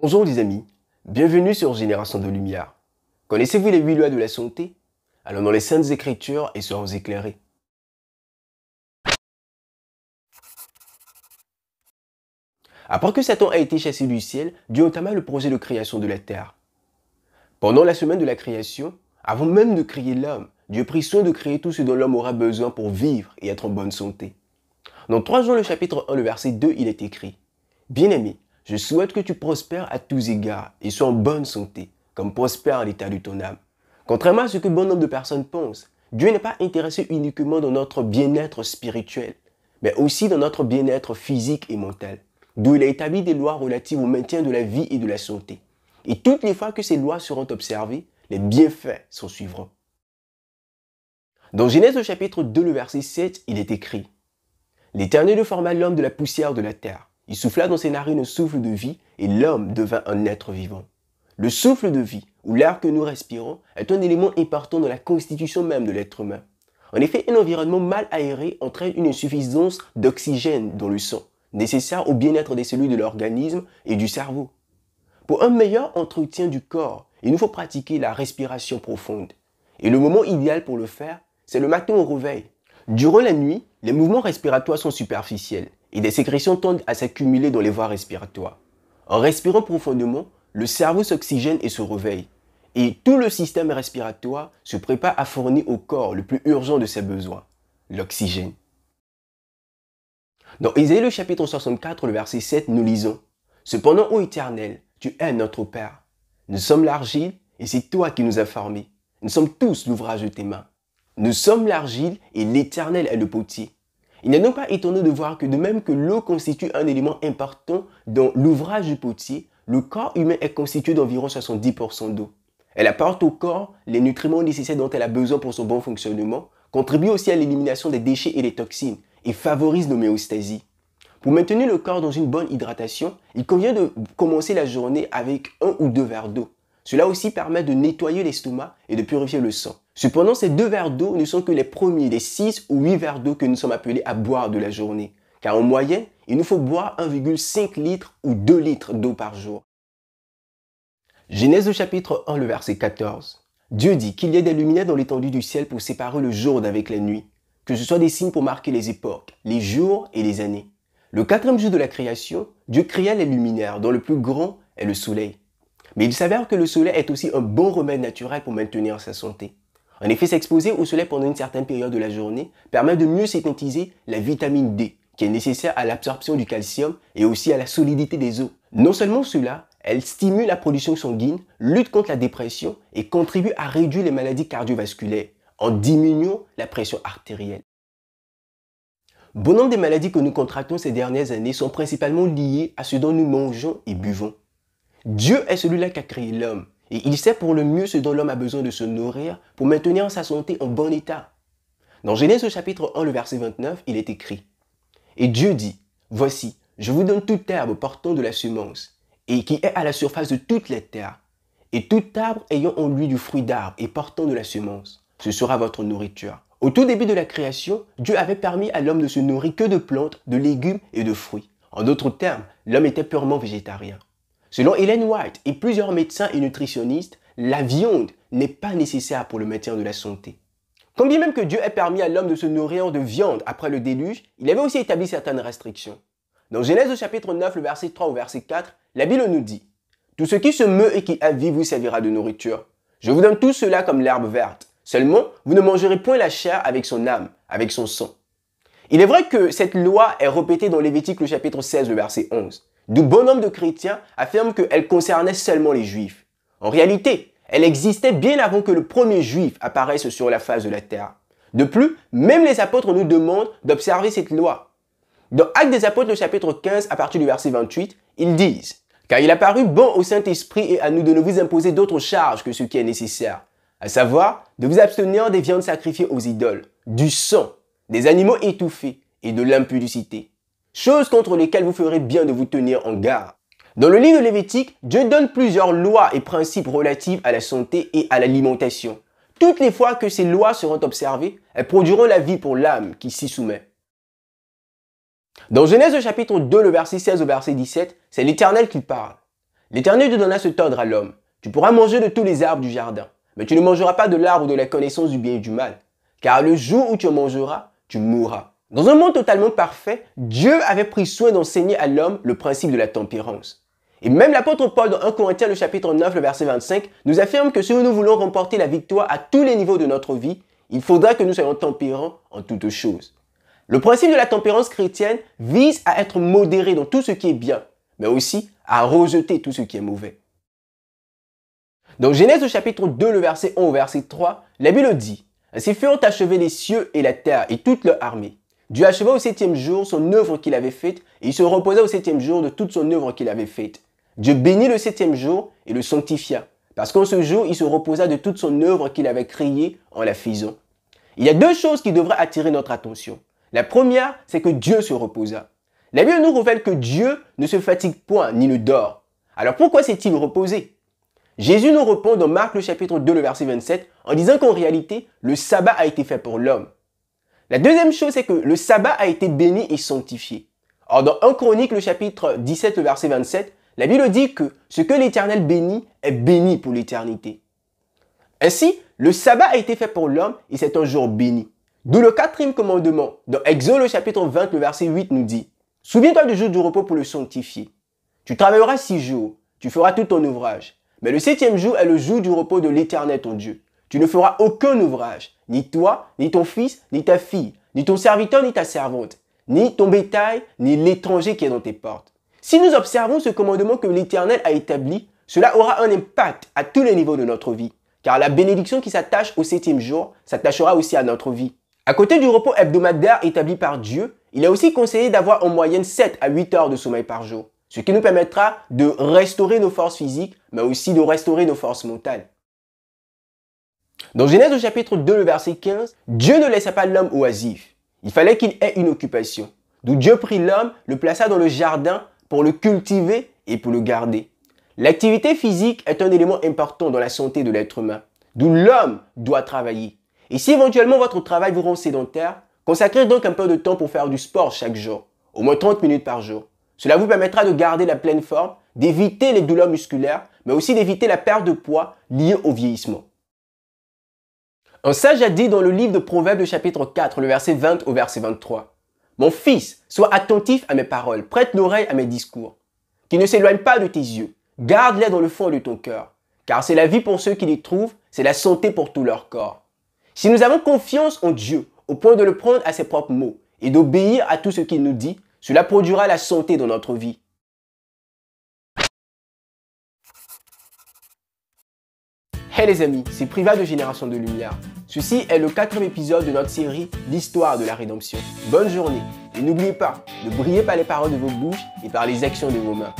Bonjour les amis, bienvenue sur Génération de Lumière. Connaissez-vous les 8 lois de la santé? Allons dans les Saintes Écritures et soyons éclairés. Après que Satan a été chassé du ciel, Dieu entama le projet de création de la terre. Pendant la semaine de la création, avant même de créer l'homme, Dieu prit soin de créer tout ce dont l'homme aura besoin pour vivre et être en bonne santé. Dans 3 Jean le chapitre 1, le verset 2, il est écrit: Bien-aimé, je souhaite que tu prospères à tous égards et sois en bonne santé, comme prospère l'état de ton âme. Contrairement à ce que bon nombre de personnes pensent, Dieu n'est pas intéressé uniquement dans notre bien-être spirituel, mais aussi dans notre bien-être physique et mental, d'où il a établi des lois relatives au maintien de la vie et de la santé. Et toutes les fois que ces lois seront observées, les bienfaits s'en suivront. Dans Genèse au chapitre 2, le verset 7, il est écrit: L'Éternel forma l'homme de la poussière de la terre. Il souffla dans ses narines un souffle de vie, et l'homme devint un être vivant. Le souffle de vie, ou l'air que nous respirons, est un élément important dans la constitution même de l'être humain. En effet, un environnement mal aéré entraîne une insuffisance d'oxygène dans le sang, nécessaire au bien-être des cellules de l'organisme et du cerveau. Pour un meilleur entretien du corps, il nous faut pratiquer la respiration profonde. Et le moment idéal pour le faire, c'est le matin au réveil. Durant la nuit, les mouvements respiratoires sont superficiels et des sécrétions tendent à s'accumuler dans les voies respiratoires. En respirant profondément, le cerveau s'oxygène et se réveille. Et tout le système respiratoire se prépare à fournir au corps le plus urgent de ses besoins, l'oxygène. Dans Ésaïe le chapitre 64, le verset 7, nous lisons: Cependant, ô Éternel, tu es notre Père. Nous sommes l'argile et c'est toi qui nous as formés. Nous sommes tous l'ouvrage de tes mains. Nous sommes l'argile et l'Éternel est le potier. Il n'est donc pas étonnant de voir que de même que l'eau constitue un élément important dans l'ouvrage du potier, le corps humain est constitué d'environ 70% d'eau. Elle apporte au corps les nutriments nécessaires dont elle a besoin pour son bon fonctionnement, contribue aussi à l'élimination des déchets et des toxines et favorise l'homéostasie. Pour maintenir le corps dans une bonne hydratation, il convient de commencer la journée avec 1 ou 2 verres d'eau. Cela aussi permet de nettoyer l'estomac et de purifier le sang. Cependant, ces 2 verres d'eau ne sont que les premiers des 6 ou 8 verres d'eau que nous sommes appelés à boire de la journée. Car en moyenne, il nous faut boire 1,5 litre ou 2 litres d'eau par jour. Genèse au chapitre 1, le verset 14. Dieu dit qu'il y ait des luminaires dans l'étendue du ciel pour séparer le jour d'avec la nuit, que ce soit des signes pour marquer les époques, les jours et les années. Le 4e jour de la création, Dieu créa les luminaires, dont le plus grand est le soleil. Mais il s'avère que le soleil est aussi un bon remède naturel pour maintenir sa santé. En effet, s'exposer au soleil pendant une certaine période de la journée permet de mieux synthétiser la vitamine D, qui est nécessaire à l'absorption du calcium et aussi à la solidité des os. Non seulement cela, elle stimule la production sanguine, lutte contre la dépression et contribue à réduire les maladies cardiovasculaires en diminuant la pression artérielle. Bon nombre des maladies que nous contractons ces dernières années sont principalement liées à ce dont nous mangeons et buvons. Dieu est celui-là qui a créé l'homme et il sait pour le mieux ce dont l'homme a besoin de se nourrir pour maintenir sa santé en bon état. Dans Genèse au chapitre 1, le verset 29, il est écrit: Et Dieu dit, Voici, je vous donne toute herbe portant de la semence et qui est à la surface de toute la terre, et tout arbre ayant en lui du fruit d'arbre et portant de la semence. Ce sera votre nourriture. Au tout début de la création, Dieu avait permis à l'homme de se nourrir que de plantes, de légumes et de fruits. En d'autres termes, l'homme était purement végétarien. Selon Ellen White et plusieurs médecins et nutritionnistes, la viande n'est pas nécessaire pour le maintien de la santé. Quand bien même que Dieu ait permis à l'homme de se nourrir de viande après le déluge, il avait aussi établi certaines restrictions. Dans Genèse au chapitre 9, le verset 3 au verset 4, la Bible nous dit: Tout ce qui se meut et qui a vie vous servira de nourriture. Je vous donne tout cela comme l'herbe verte. Seulement, vous ne mangerez point la chair avec son âme, avec son sang. Il est vrai que cette loi est répétée dans Lévitique le chapitre 16, le verset 11. D'où bon nombre de chrétiens affirment qu'elle concernait seulement les juifs. En réalité, elle existait bien avant que le premier juif apparaisse sur la face de la terre. De plus, même les apôtres nous demandent d'observer cette loi. Dans Actes des apôtres, le chapitre 15, à partir du verset 28, ils disent: Car il a paru bon au Saint-Esprit et à nous de ne vous imposer d'autres charges que ce qui est nécessaire, à savoir de vous abstenir des viandes sacrifiées aux idoles, du sang, des animaux étouffés et de l'impudicité. Choses contre lesquelles vous ferez bien de vous tenir en garde. Dans le livre de Lévitique, Dieu donne plusieurs lois et principes relatifs à la santé et à l'alimentation. Toutes les fois que ces lois seront observées, elles produiront la vie pour l'âme qui s'y soumet. Dans Genèse chapitre 2, le verset 16 au verset 17, c'est l'Éternel qui parle. L'Éternel te donna cet ordre à l'homme. Tu pourras manger de tous les arbres du jardin, mais tu ne mangeras pas de l'arbre de la connaissance du bien et du mal, car le jour où tu en mangeras, tu mourras. Dans un monde totalement parfait, Dieu avait pris soin d'enseigner à l'homme le principe de la tempérance. Et même l'apôtre Paul dans 1 Corinthiens le chapitre 9, le verset 25, nous affirme que si nous voulons remporter la victoire à tous les niveaux de notre vie, il faudra que nous soyons tempérants en toutes choses. Le principe de la tempérance chrétienne vise à être modéré dans tout ce qui est bien, mais aussi à rejeter tout ce qui est mauvais. Dans Genèse au chapitre 2, le verset 1 au verset 3, la Bible dit « Ainsi furent achevés les cieux et la terre et toute leur armée. Dieu acheva au 7e jour son œuvre qu'il avait faite et il se reposa au 7e jour de toute son œuvre qu'il avait faite. Dieu bénit le 7e jour et le sanctifia, parce qu'en ce jour, il se reposa de toute son œuvre qu'il avait créée en la faisant. » Il y a deux choses qui devraient attirer notre attention. La première, c'est que Dieu se reposa. La Bible nous révèle que Dieu ne se fatigue point ni ne dort. Alors pourquoi s'est-il reposé? Jésus nous répond dans Marc le chapitre 2, le verset 27, en disant qu'en réalité, le sabbat a été fait pour l'homme. La deuxième chose, c'est que le sabbat a été béni et sanctifié. Or, dans 1 Chronique, le chapitre 17, le verset 27, la Bible dit que ce que l'Éternel bénit est béni pour l'éternité. Ainsi, le sabbat a été fait pour l'homme et c'est un jour béni. D'où le 4e commandement, dans Exode, le chapitre 20, le verset 8 nous dit « Souviens-toi du jour du repos pour le sanctifier. Tu travailleras 6 jours, tu feras tout ton ouvrage. Mais le 7e jour est le jour du repos de l'Éternel ton Dieu. Tu ne feras aucun ouvrage, ni toi, ni ton fils, ni ta fille, ni ton serviteur, ni ta servante, ni ton bétail, ni l'étranger qui est dans tes portes. » Si nous observons ce commandement que l'Éternel a établi, cela aura un impact à tous les niveaux de notre vie. Car la bénédiction qui s'attache au 7e jour s'attachera aussi à notre vie. À côté du repos hebdomadaire établi par Dieu, il est aussi conseillé d'avoir en moyenne 7 à 8 heures de sommeil par jour, ce qui nous permettra de restaurer nos forces physiques, mais aussi de restaurer nos forces mentales. Dans Genèse au chapitre 2, le verset 15, Dieu ne laissa pas l'homme oisif. Il fallait qu'il ait une occupation. D'où Dieu prit l'homme, le plaça dans le jardin pour le cultiver et pour le garder. L'activité physique est un élément important dans la santé de l'être humain, d'où l'homme doit travailler. Et si éventuellement votre travail vous rend sédentaire, consacrez donc un peu de temps pour faire du sport chaque jour, au moins 30 minutes par jour. Cela vous permettra de garder la pleine forme, d'éviter les douleurs musculaires, mais aussi d'éviter la perte de poids liée au vieillissement. Un sage a dit dans le livre de Proverbes chapitre 4, le verset 20 au verset 23, « Mon fils, sois attentif à mes paroles, prête l'oreille à mes discours, qui ne s'éloignent pas de tes yeux, garde-les dans le fond de ton cœur, car c'est la vie pour ceux qui les trouvent, c'est la santé pour tout leur corps. » Si nous avons confiance en Dieu, au point de le prendre à ses propres mots et d'obéir à tout ce qu'il nous dit, cela produira la santé dans notre vie. Hey les amis, c'est Priva de Génération de Lumière. Ceci est le 4e épisode de notre série L'Histoire de la Rédemption. Bonne journée et n'oubliez pas de briller par les paroles de vos bouches et par les actions de vos mains.